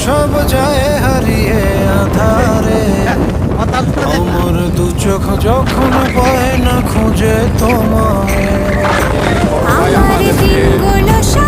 সব যায় হারিয়ে আধারে। আমার দু চোখ যখন পায় না খুঁজে তোমায়। আমার দিনগুলো সব